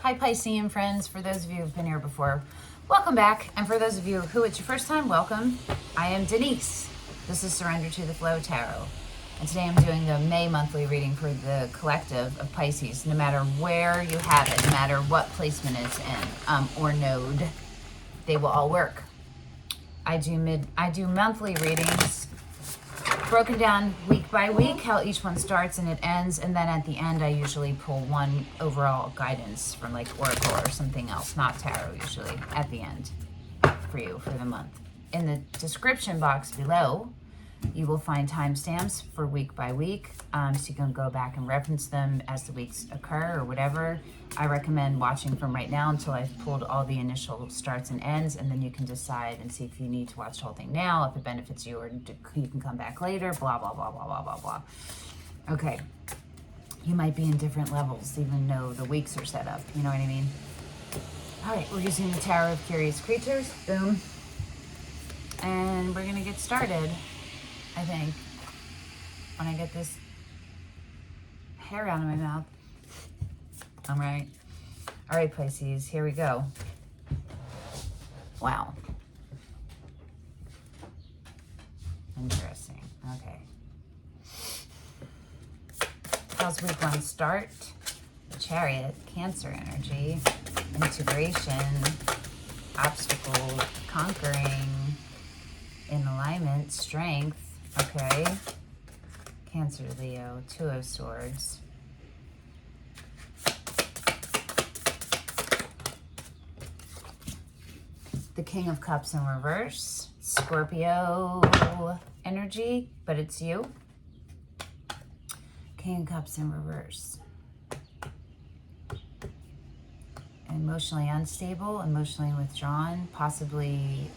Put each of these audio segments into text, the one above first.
Hi Piscean friends, for those of you who've been here before, welcome back. And for those of you who it's your first time, welcome. I am Denise. This is Surrender to the Flow Tarot. And today I'm doing the May monthly reading for the collective of Pisces. No matter where you have it, no matter what placement it's in or node, they will all work. I do monthly readings broken down week by week, how each one starts and it ends, and then at the end I usually pull one overall guidance from like Oracle or something else, not tarot usually, at the end for you for the month. In the description box below, you will find timestamps for week by week, so you can go back and reference them as the weeks occur or whatever. I recommend watching from right now until I've pulled all the initial starts and ends, and then you can decide and see if you need to watch the whole thing now, if it benefits you, or you can come back later, blah, blah, blah, blah, blah, blah, blah. Okay. You might be in different levels, even though the weeks are set up. You know what I mean? All right, we're using the Tarot of Curious Creatures. Boom. And we're going to get started, I think, when I get this hair out of my mouth. All right. All right, Pisces, here we go. Wow. Interesting. Okay. How's week one start? The Chariot, Cancer energy, integration, obstacle, conquering, in alignment, strength. Okay. Cancer, Leo, Two of Swords. The King of Cups in reverse. Scorpio energy, but it's you. King of Cups in reverse. Emotionally unstable, emotionally withdrawn, possibly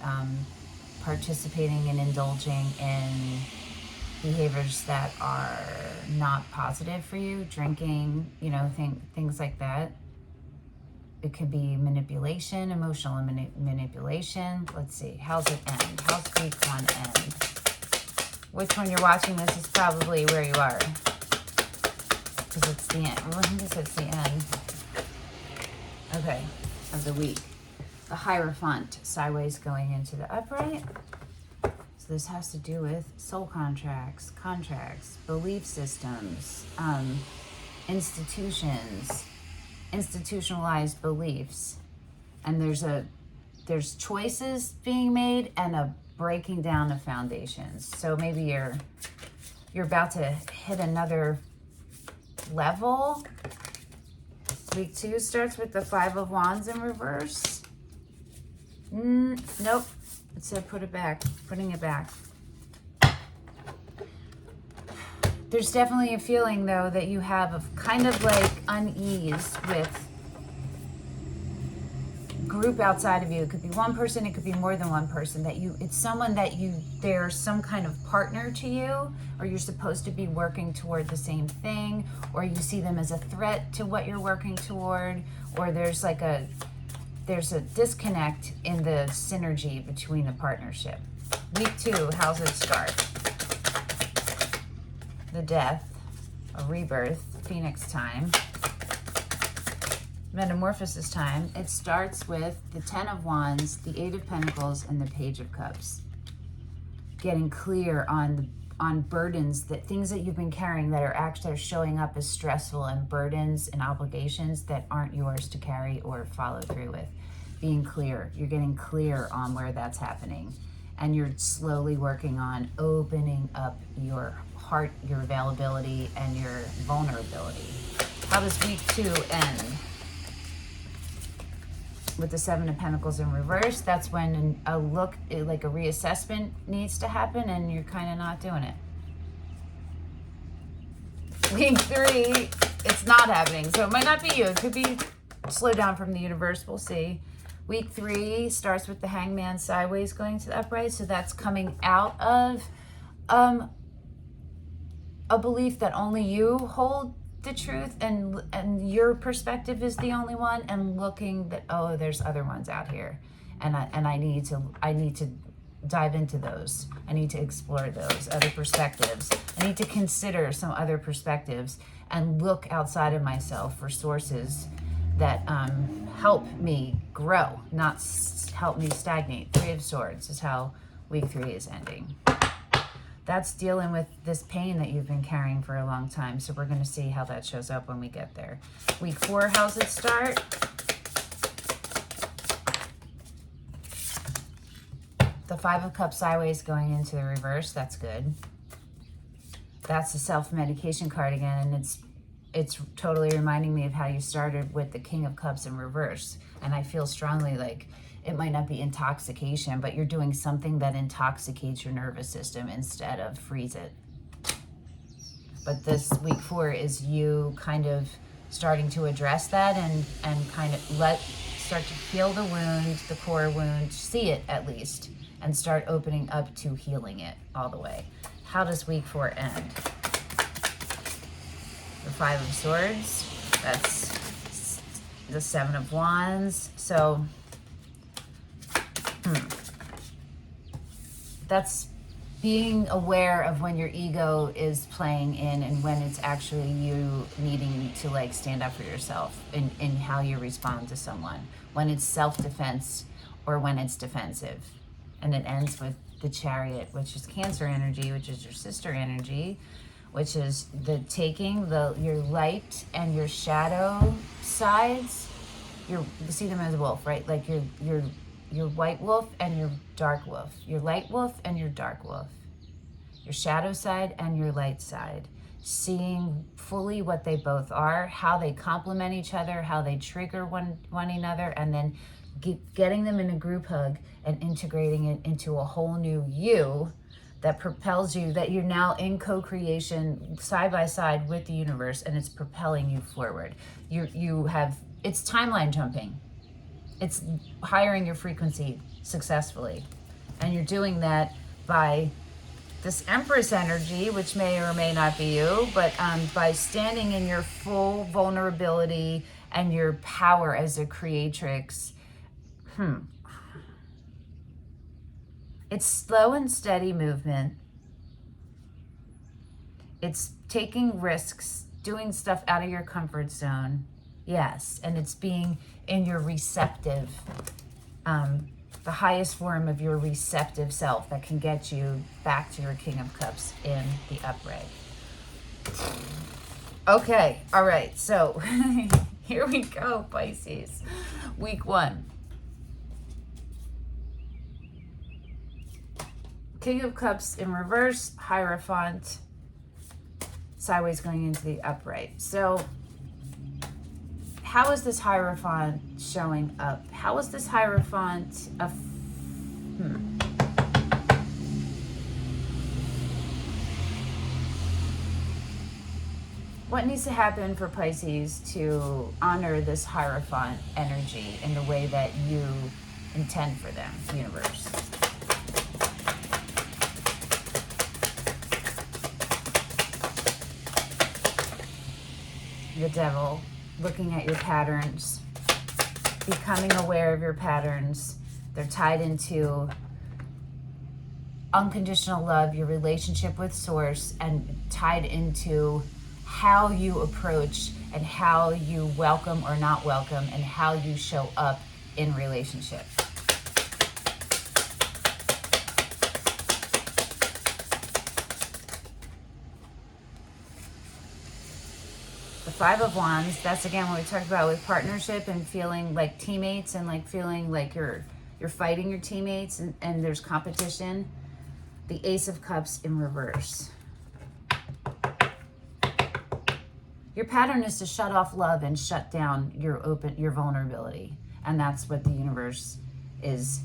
participating and indulging in behaviors that are not positive for you, drinking, you know, things like that. It could be manipulation, emotional manipulation. Let's see, how's it end? How's week one end? Which one you're watching this is probably where you are, because it's the end. Well, I guess it's the end. Okay, of the week. The Hierophant, sideways going into the upright. So this has to do with soul contracts, belief systems, institutions, institutionalized beliefs. And there's choices being made and a breaking down of foundations. So maybe you're about to hit another level. Week two starts with the Five of Wands in reverse. Nope. It said put it back. Putting it back. There's definitely a feeling, though, that you have of kind of like unease with group outside of you. It could be one person, it could be more than one person. It's someone that they're some kind of partner to you, or you're supposed to be working toward the same thing, or you see them as a threat to what you're working toward, or there's a disconnect in the synergy between the partnership. Week two, how's it start? The Death, a rebirth, Phoenix time, Metamorphosis time. It starts with the Ten of Wands, the Eight of Pentacles, and the Page of Cups. Getting clear on burdens, things that you've been carrying that are actually showing up as stressful, and burdens and obligations that aren't yours to carry or follow through with. Being clear. You're getting clear on where that's happening. And you're slowly working on opening up your heart, your availability, and your vulnerability. How does week two end? With the Seven of Pentacles in reverse, that's when a reassessment needs to happen, and you're kind of not doing it. Week three, it's not happening. So it might not be you. It could be slow down from the universe. We'll see. Week three starts with the Hangman sideways going to the upright. So that's coming out of a belief that only you hold the truth, and your perspective is the only one, and looking that, oh, there's other ones out here, and I need to dive into those. I need to explore those other perspectives. I need to consider some other perspectives and look outside of myself for sources that help me grow, not help me stagnate. 3 of Swords is how week 3 is ending. That's dealing with this pain that you've been carrying for a long time. So we're going to see how that shows up when we get there. Week 4, how's it start? The 5 of Cups sideways going into the reverse. That's good. That's the self-medication card again, and it's totally reminding me of how you started with the King of Cups in reverse. And I feel strongly like it might not be intoxication, but you're doing something that intoxicates your nervous system instead of freeze it. But this week 4 is you kind of starting to address that and kind of start to heal the wound, the core wound, see it at least, and start opening up to healing it all the way. How does week 4 end? The 5 of Swords, that's the 7 of Wands. So that's being aware of when your ego is playing in and when it's actually you needing to like stand up for yourself in how you respond to someone, when it's self-defense or when it's defensive. And it ends with the Chariot, which is Cancer energy, which is your sister energy, which is the taking your light and your shadow sides. You see them as a wolf, right? Like your white wolf and your dark wolf, your light wolf and your dark wolf, your shadow side and your light side, seeing fully what they both are, how they complement each other, how they trigger one another, and then getting them in a group hug and integrating it into a whole new you that propels you, that you're now in co-creation side by side with the universe, and it's propelling you forward. It's timeline jumping. It's hiring your frequency successfully. And you're doing that by this Empress energy, which may or may not be you, but by standing in your full vulnerability and your power as a creatrix. It's slow and steady movement. It's taking risks, doing stuff out of your comfort zone. Yes, and it's being in your receptive, the highest form of your receptive self that can get you back to your King of Cups in the upright. Okay, all right, so here we go, Pisces. Week 1. King of Cups in reverse, Hierophant, sideways going into the upright. So how is this Hierophant showing up? How is this Hierophant What needs to happen for Pisces to honor this Hierophant energy in the way that you intend for them, universe? The Devil, looking at your patterns, becoming aware of your patterns. They're tied into unconditional love, your relationship with Source, and tied into how you approach and how you welcome or not welcome and how you show up in relationship. The 5 of Wands, that's again what we talked about with partnership and feeling like teammates and like feeling like you're fighting your teammates and there's competition. The Ace of Cups in reverse. Your pattern is to shut off love and shut down your vulnerability. And that's what the universe is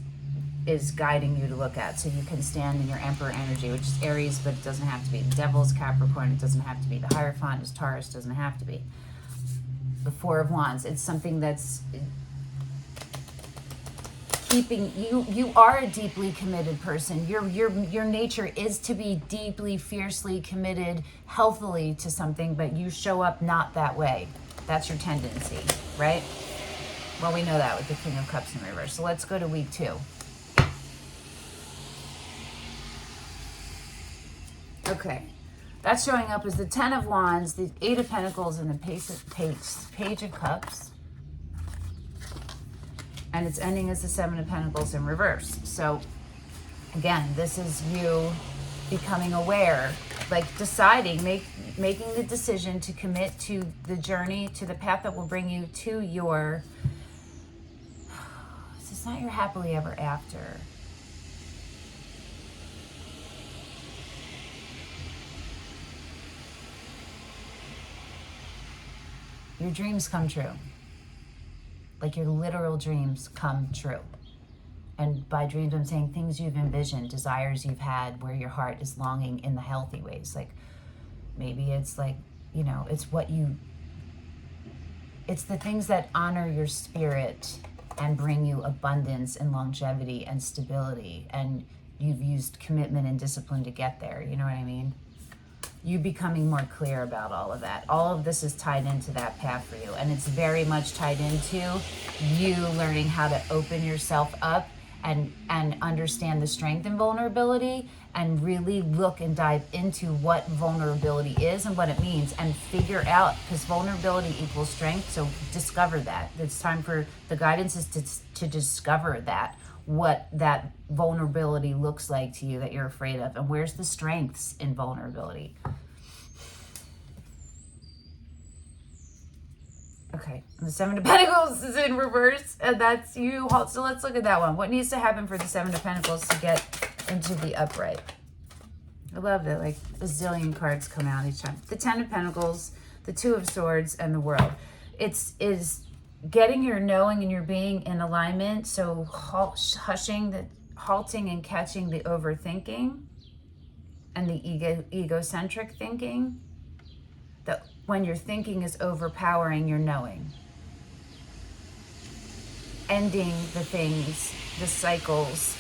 guiding you to look at. So you can stand in your Emperor energy, which is Aries, but it doesn't have to be. The Devil's Capricorn, it doesn't have to be. The Hierophant is Taurus, doesn't have to be. The 4 of Wands, it's something that's keeping you are a deeply committed person. Your nature is to be deeply, fiercely committed, healthily to something, but you show up not that way. That's your tendency, right? Well, we know that with the King of Cups in reverse. So let's go to week 2. Okay, that's showing up as the 10 of Wands, the 8 of Pentacles, and the Page of Cups. And it's ending as the Seven of Pentacles in reverse. So again, this is you becoming aware, like deciding, making the decision to commit to the journey, to the path that will bring you to your, it's not your happily ever after. Your dreams come true. Like your literal dreams come true. And by dreams, I'm saying things you've envisioned, desires you've had, where your heart is longing in the healthy ways. Like maybe it's like, you know, it's the things that honor your spirit and bring you abundance and longevity and stability. And you've used commitment and discipline to get there. You know what I mean? You becoming more clear about all of that. All of this is tied into that path for you. And it's very much tied into you learning how to open yourself up and understand the strength and vulnerability, and really look and dive into what vulnerability is and what it means, and figure out, because vulnerability equals strength. So discover that. It's time for the guidance is to discover that, what that vulnerability looks like to you that you're afraid of, and where's the strengths in vulnerability. Okay, the Seven of Pentacles is in reverse, and that's you. So let's look at that one. What needs to happen for the Seven of Pentacles to get into the upright? I love that, like a zillion cards come out each time. The Ten of Pentacles, the Two of Swords, and the World. Is getting your knowing and your being in alignment. So halting and catching the overthinking and the egocentric thinking. That when your thinking is overpowering your knowing. Ending the things, the cycles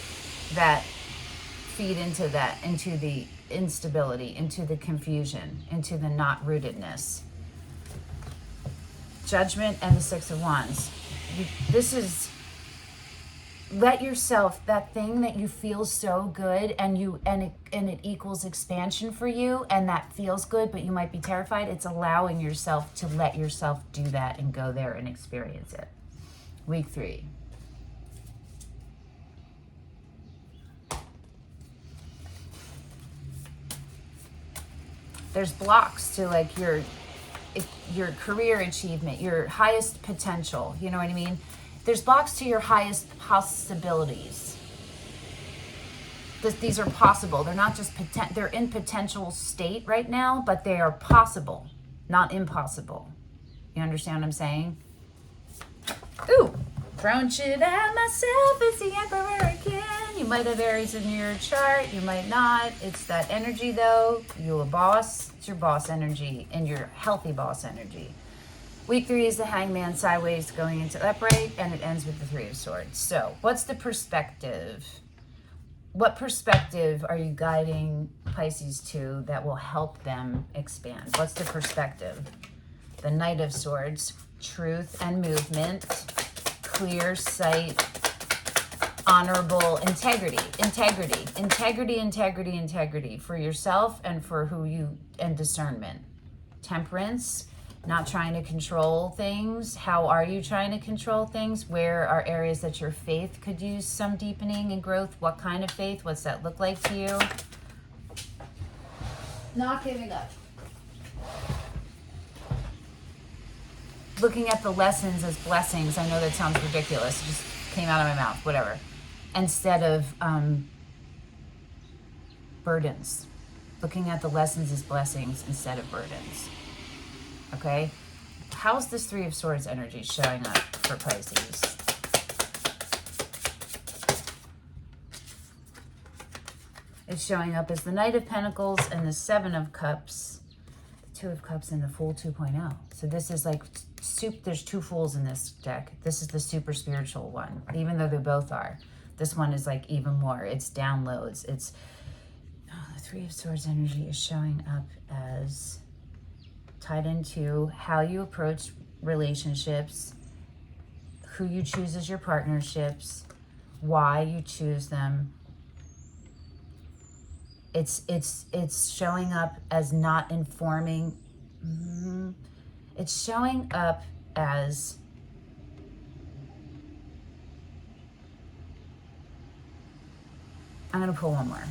that feed into that, into the instability, into the confusion, into the not rootedness. Judgment and the Six of Wands. This is, let yourself, that thing that you feel so good and it equals expansion for you, and that feels good, but you might be terrified. It's allowing yourself to let yourself do that and go there and experience it. Week 3. There's blocks to like your career achievement, your highest potential. You know what I mean? There's blocks to your highest possibilities. These are possible. They're not just they're in potential state right now, but they are possible, not impossible. You understand what I'm saying? Ooh, crown shit at myself as the emperor again. You might have Aries in your chart, you might not. It's that energy though. You're a boss. It's your boss energy and your healthy boss energy. Week 3 is the Hangman sideways going into upright, and it ends with the Three of Swords. So what's the perspective? What perspective are you guiding Pisces to that will help them expand? What's the perspective? The Knight of Swords, truth and movement, clear sight, honorable integrity for yourself and for who you, and discernment. Temperance, not trying to control things. How are you trying to control things? Where are areas that your faith could use some deepening and growth? What kind of faith? What's that look like to you? Not giving up. Looking at the lessons as blessings. I know that sounds ridiculous. It just came out of my mouth. Whatever. Instead of burdens. Looking at the lessons as blessings instead of burdens. Okay? How's this Three of Swords energy showing up for Pisces? It's showing up as the Knight of Pentacles and the Seven of Cups, the Two of Cups, and the Fool 2.0. So this is like, there's two Fools in this deck. This is the super spiritual one, even though they both are. This one is like even more. It's downloads. It's, the Three of Swords energy is showing up as tied into how you approach relationships, who you choose as your partnerships, why you choose them. It's showing up as not informing. It's showing up as I'm going to pull one more.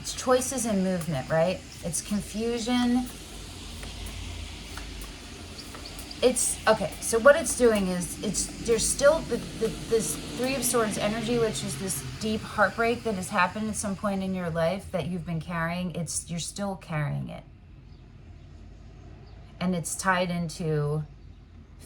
It's choices and movement, right? It's confusion. It's, okay, so what it's doing is, there's still this Three of Swords energy, which is this deep heartbreak that has happened at some point in your life that you've been carrying. You're still carrying it. And it's tied into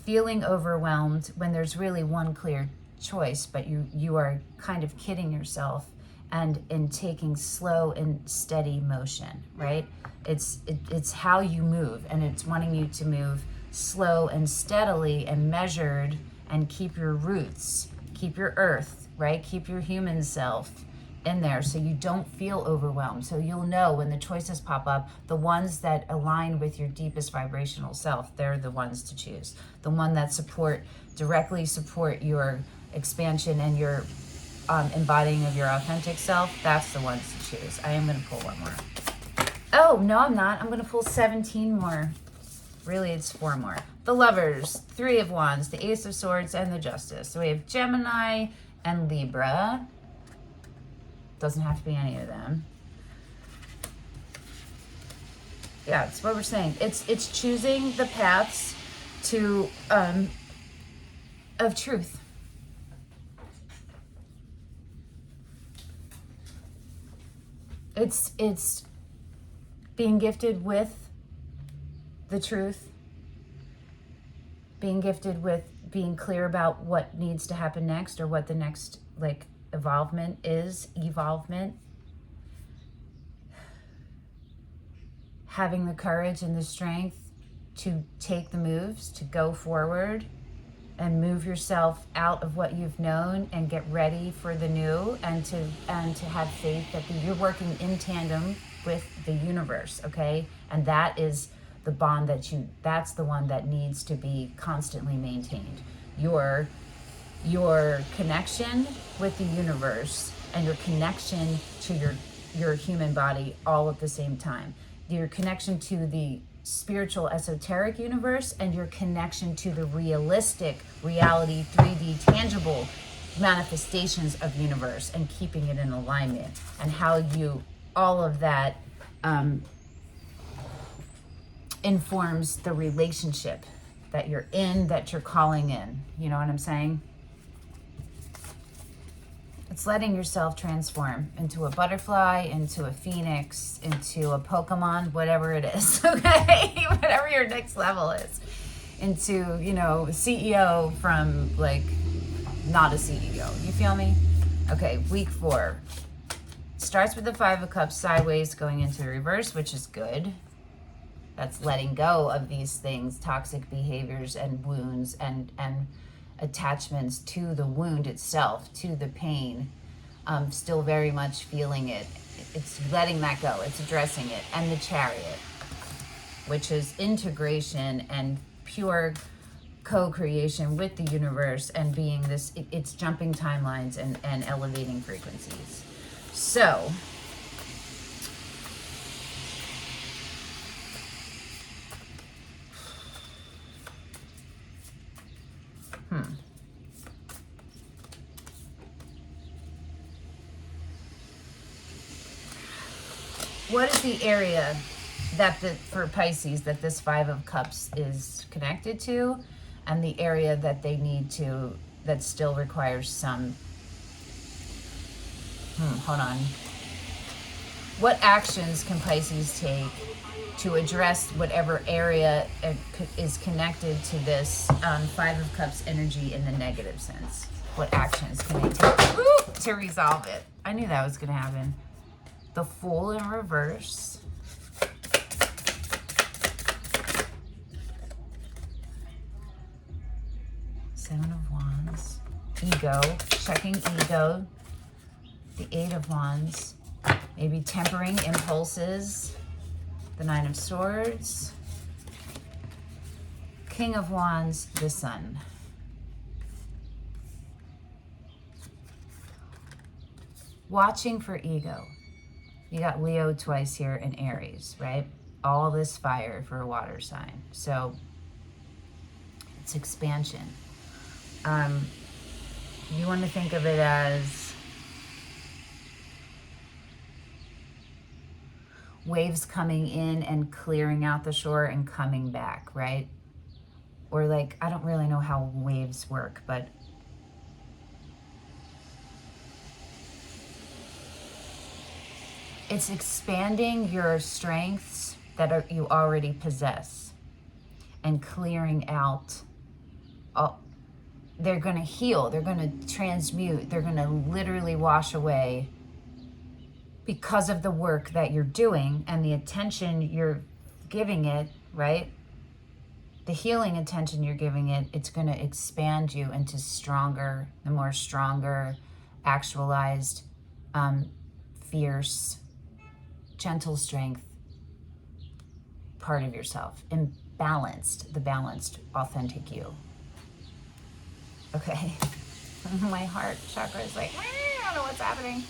feeling overwhelmed when there's really one clear choice, but you are kind of kidding yourself and in taking slow and steady motion, right? It's how you move, and it's wanting you to move slow and steadily and measured, and keep your roots, keep your earth, right? Keep your human self in there so you don't feel overwhelmed. So you'll know when the choices pop up, the ones that align with your deepest vibrational self, they're the ones to choose. The one that directly support your expansion and your embodying of your authentic self, that's the ones to choose. I am going to pull one more. Oh, no, I'm not. I'm going to pull 17 more. Really, it's 4 more. The Lovers, 3 of Wands, the Ace of Swords, and the Justice. So we have Gemini and Libra. Doesn't have to be any of them. Yeah, it's what we're saying. It's choosing the paths to of truth. It's being gifted with the truth, being gifted with being clear about what needs to happen next, or what the next evolvement, having the courage and the strength to take the moves, to go forward and move yourself out of what you've known and get ready for the new, and to have faith that you're working in tandem with the universe, okay? And that is the bond that's the one that needs to be constantly maintained. Your connection with the universe and your connection to your human body all at the same time. Your connection to the spiritual esoteric universe, and your connection to the realistic reality 3D tangible manifestations of universe, and keeping it in alignment, and how all of that informs the relationship that you're in, that you're calling in. You know what I'm saying? It's letting yourself transform into a butterfly, into a phoenix, into a Pokemon, whatever it is, okay? Whatever your next level is. Into, CEO from, not a CEO. You feel me? Okay, week 4. Starts with the 5 of Cups sideways, going into the reverse, which is good. That's letting go of these things, toxic behaviors and wounds and attachments to the wound itself, to the pain. Still very much feeling it. It's letting that go. It's addressing it. And the Chariot, which is integration and pure co-creation with the universe, and being this, it's jumping timelines and elevating frequencies. So, what is the area for Pisces that this 5 of Cups is connected to, and the area that they need to, that still requires some, hold on. What actions can Pisces take to address whatever area is connected to this 5 of Cups energy in the negative sense? What actions can they take to resolve it? I knew that was going to happen. The Fool in reverse. Seven of Wands. Ego. Checking ego. The 8 of Wands. Maybe tempering impulses. The 9 of Swords. King of Wands. The Sun. Watching for ego. You got Leo twice here in Aries, right? All this fire for a water sign. So it's expansion. You want to think of it as waves coming in and clearing out the shore and coming back, right? Or like, I don't really know how waves work, but it's expanding your strengths that you already possess and clearing out. They're going to heal. They're going to transmute. They're going to literally wash away because of the work that you're doing and the attention you're giving it, right? The healing attention you're giving it, it's going to expand you into stronger, the more stronger, actualized, fierce, gentle strength part of yourself, and balanced, the balanced, authentic you. Okay. My heart chakra is like, I don't know what's happening.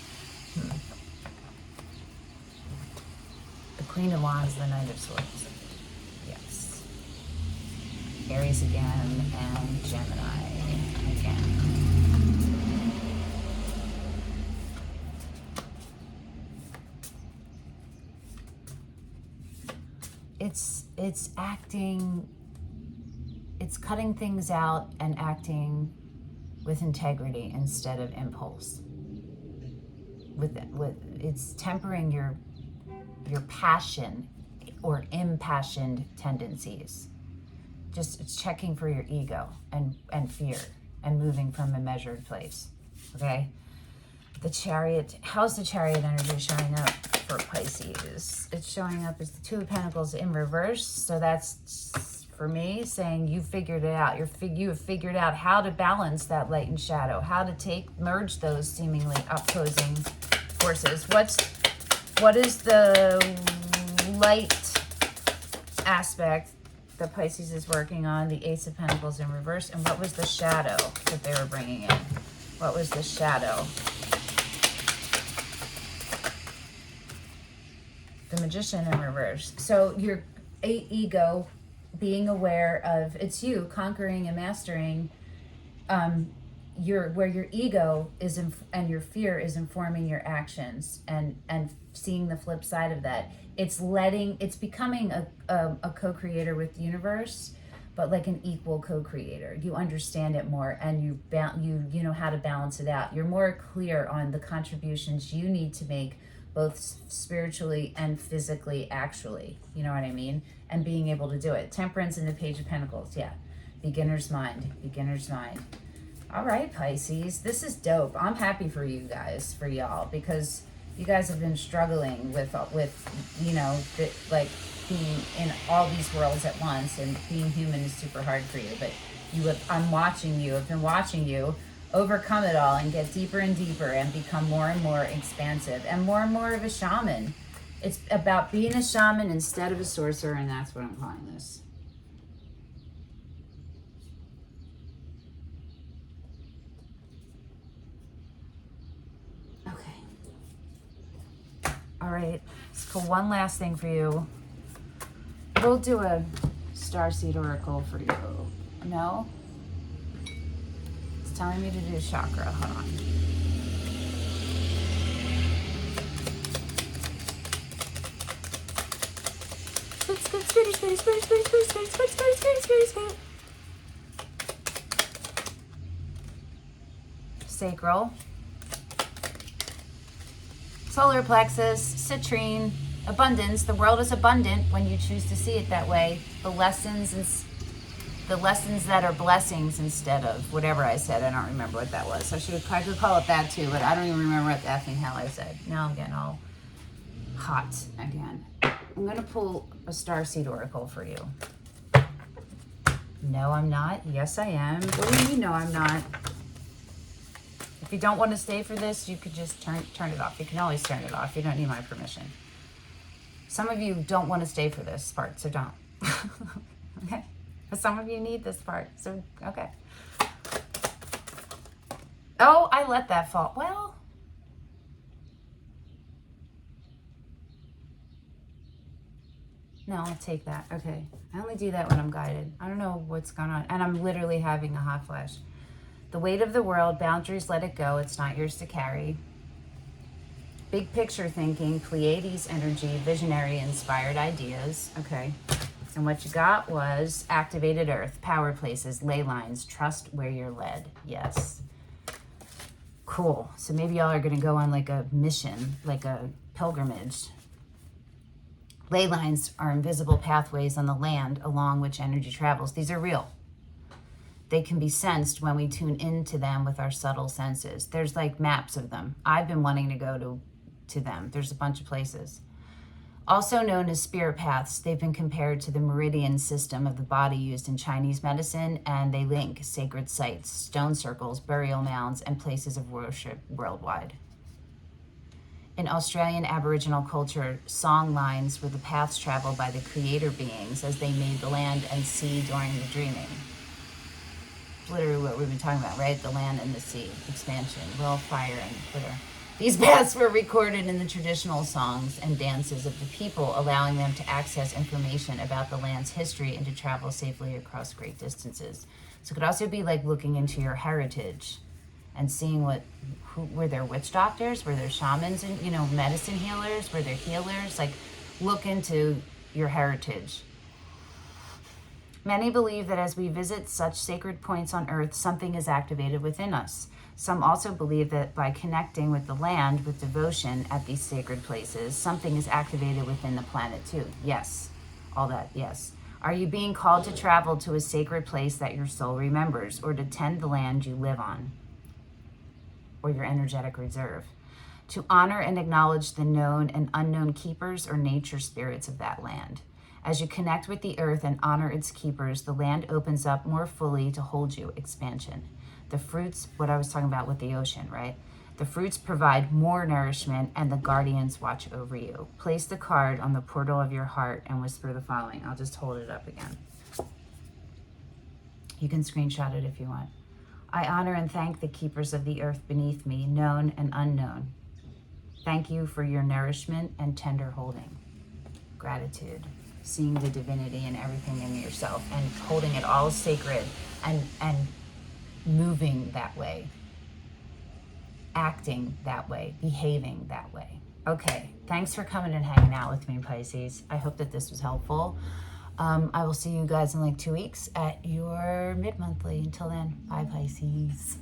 The Queen of Wands, the Knight of Swords. Yes. Aries again, and Gemini again. It's acting, it's cutting things out and acting with integrity instead of impulse. With it's tempering your passion or impassioned tendencies. Just it's checking for your ego and fear and moving from a measured place. Okay? The Chariot, how's the Chariot energy showing up for Pisces? It's showing up as the Two of Pentacles in reverse. So that's, for me, saying you figured it out. You have figured out how to balance that light and shadow, how to merge those seemingly opposing forces. What is the light aspect that Pisces is working on? The Ace of Pentacles in reverse. And what was the shadow that they were bringing in? What was the shadow? The Magician in reverse. So your ego, being aware of, it's you conquering and mastering where your ego is and your fear is informing your actions, and seeing the flip side of that. It's becoming a co-creator with the universe, but like an equal co-creator. You understand it more, and you know how to balance it out. You're more clear on the contributions you need to make, both spiritually and physically, actually. You know what I mean? And being able to do it. Temperance and the Page of Pentacles, yeah. Beginner's mind. All right, Pisces, this is dope. I'm happy for you guys, for y'all, because you guys have been struggling with you know, like being in all these worlds at once, and being human is super hard for you. But I've been watching you overcome it all and get deeper and deeper and become more and more expansive and more of a shaman. It's about being a shaman instead of a sorcerer, and that's what I'm calling this. Okay. All right. Let's pull one last thing for you. We'll do a starseed oracle for you. No? Telling me to do chakra. Hold on. Sacral, solar plexus, citrine, abundance. The world is abundant when you choose to see it that way. The lessons that are blessings instead of whatever I said. I don't remember what that was. So I could call it that too, but I don't even remember what the effing hell I said. Now I'm getting all hot again. I'm going to pull a starseed oracle for you. No, I'm not. Yes, I am. What do you mean, no, I'm not? If you don't want to stay for this, you could just turn it off. You can always turn it off. You don't need my permission. Some of you don't want to stay for this part, so don't. Okay? But some of you need this part, so okay. Oh, I let that fall. Well, no, I'll take that. Okay. I only do that when I'm guided. I don't know what's going on. And I'm literally having a hot flash. The weight of the world, boundaries, let it go. It's not yours to carry. Big picture thinking, Pleiades energy, visionary, inspired ideas. Okay. And what you got was activated earth, power places, ley lines, trust where you're led. Yes. Cool. So maybe y'all are going to go on like a mission, like a pilgrimage. Ley lines are invisible pathways on the land along which energy travels. These are real. They can be sensed when we tune into them with our subtle senses. There's like maps of them. I've been wanting to go to them. There's a bunch of places. Also known as spirit paths, they've been compared to the meridian system of the body used in Chinese medicine, and they link sacred sites, stone circles, burial mounds, and places of worship worldwide. In Australian Aboriginal culture, song lines were the paths traveled by the creator beings as they made the land and sea during the dreaming. Literally what we've been talking about, right? The land and the sea, expansion, well, fire, and glitter. These paths were recorded in the traditional songs and dances of the people, allowing them to access information about the land's history and to travel safely across great distances. So it could also be like looking into your heritage and seeing were there witch doctors, were there shamans and, medicine healers, were there healers? Like, look into your heritage. Many believe that as we visit such sacred points on earth, something is activated within us. Some also believe that by connecting with the land with devotion at these sacred places, something is activated within the planet too. Yes, all that, yes. Are you being called to travel to a sacred place that your soul remembers, or to tend the land you live on, or your energetic reserve? To honor and acknowledge the known and unknown keepers or nature spirits of that land. As you connect with the earth and honor its keepers, the land opens up more fully to hold you, expansion. The fruits, what I was talking about with the ocean, right? The fruits provide more nourishment and the guardians watch over you. Place the card on the portal of your heart and whisper the following. I'll just hold it up again. You can screenshot it if you want. I honor and thank the keepers of the earth beneath me, known and unknown. Thank you for your nourishment and tender holding. Gratitude. Seeing the divinity in everything in yourself and holding it all sacred and moving that way, acting that way, behaving that way. Okay, thanks for coming and hanging out with me, Pisces. I hope that this was helpful. I will see you guys in like 2 weeks at your mid-monthly. Until then, bye, Pisces.